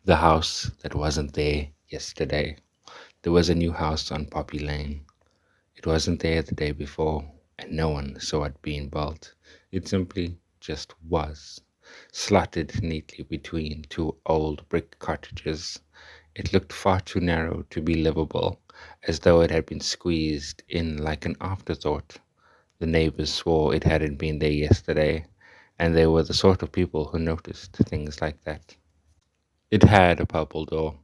The house that wasn't there yesterday. There was a new house on Poppy Lane. It wasn't there the day before, and no one saw it being built. It simply just was, slotted neatly between two old brick cottages. It looked far too narrow to be livable, as though it had been squeezed in like an afterthought. The neighbors swore it hadn't been there yesterday, and they were the sort of people who noticed things like that. It had a purple door,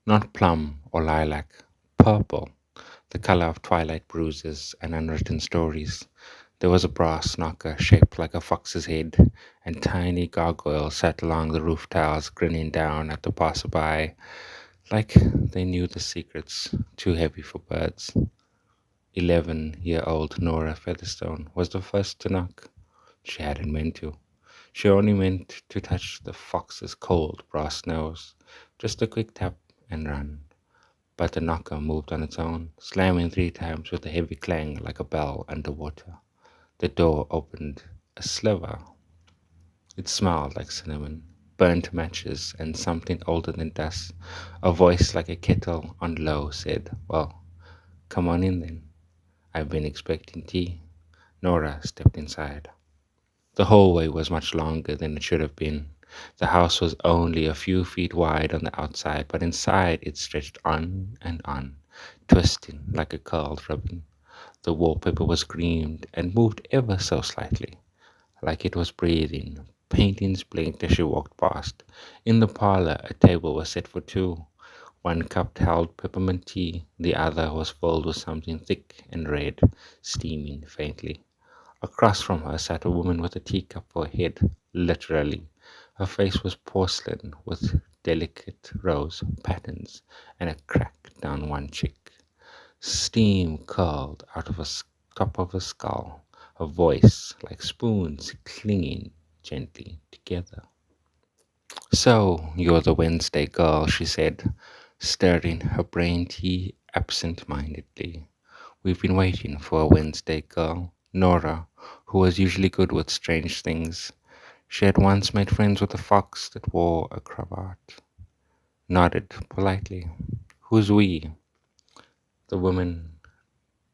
not plum or lilac, purple, the color of twilight bruises and unwritten stories. There was a brass knocker shaped like a fox's head, and tiny gargoyles sat along the roof tiles, grinning down at the passerby, like they knew the secrets too heavy for birds. 11-year-old Nora Featherstone was the first to knock. She hadn't meant to. She only meant to touch the fox's cold brass nose. Just a quick tap and run. But the knocker moved on its own, slamming 3 times with a heavy clang like a bell underwater. The door opened a sliver. It smelled like cinnamon, burnt matches, and something older than dust. A voice like a kettle on low said, "Well, come on in then. I've been expecting tea." Nora stepped inside. The hallway was much longer than it should have been. The house was only a few feet wide on the outside, but inside it stretched on and on, twisting like a curled ribbon. The wallpaper was green and moved ever so slightly, like it was breathing. Paintings blinked as she walked past. In the parlor, a table was set for two. One cup held peppermint tea, the other was filled with something thick and red, steaming faintly. Across from her sat a woman with a teacup for a head, literally. Her face was porcelain with delicate rose patterns and a crack down one cheek. Steam curled out of the top of her skull, her voice like spoons clinging gently together. "So, you're the Wednesday girl," she said, stirring her brain tea absent-mindedly. "We've been waiting for a Wednesday girl." Nora, who was usually good with strange things, she had once made friends with a fox that wore a cravat, nodded politely. "Who's we?" The woman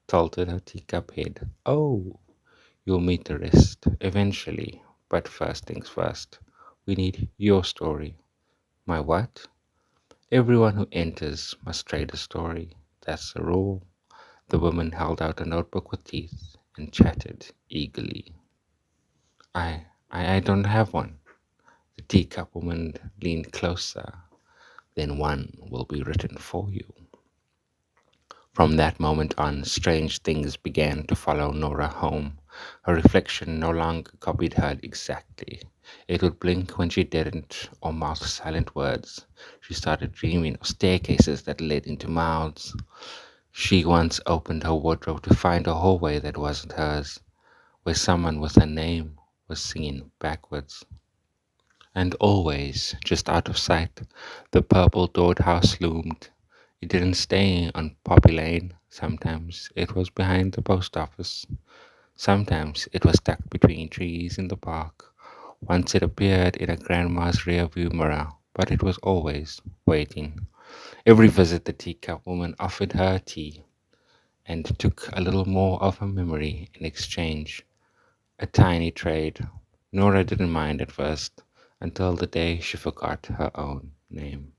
tilted her teacup head. "Oh, you'll meet the rest eventually. But first things first. We need your story." "My what?" "Everyone who enters must trade a story. That's the rule." The woman held out a notebook with teeth and chatted eagerly. I don't have one." The teacup woman leaned closer. "Then one will be written for you." From that moment on, strange things began to follow Nora home. Her reflection no longer copied her exactly. It would blink when she didn't, or mouth silent words. She started dreaming of staircases that led into mouths. She once opened her wardrobe to find a hallway that wasn't hers, where someone with her name was singing backwards. And always, just out of sight, the purple doored house loomed. It didn't stay on Poppy Lane. Sometimes it was behind the post office. Sometimes it was tucked between trees in the park. Once it appeared in a grandma's rearview mirror, but it was always waiting. Every visit the teacup woman offered her tea and took a little more of her memory in exchange. A tiny trade. Nora didn't mind at first, until the day she forgot her own name.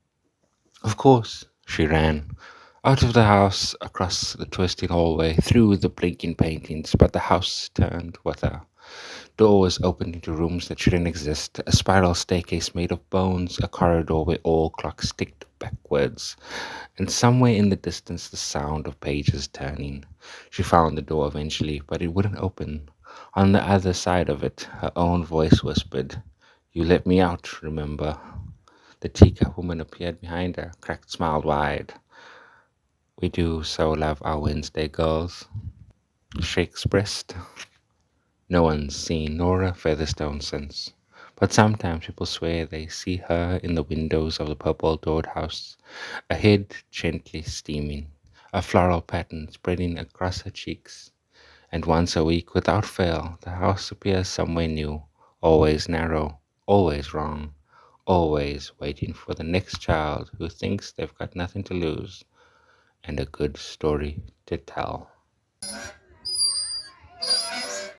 Of course, she ran. Out of the house, across the twisting hallway, through the blinking paintings, but the house turned with her. Doors opened into rooms that shouldn't exist, a spiral staircase made of bones, a corridor where all clocks ticked backwards, and somewhere in the distance the sound of pages turning. She found the door eventually, but it wouldn't open. On the other side of it, her own voice whispered, "You let me out, remember?" The teacup woman appeared behind her, cracked smiled wide. "We do so love our Wednesday girls," she expressed. No one's seen Nora Featherstone since, but sometimes people swear they see her in the windows of the purple doored house, a head gently steaming, a floral pattern spreading across her cheeks. And once a week, without fail, the house appears somewhere new, always narrow, always wrong, always waiting for the next child who thinks they've got nothing to lose and a good story to tell.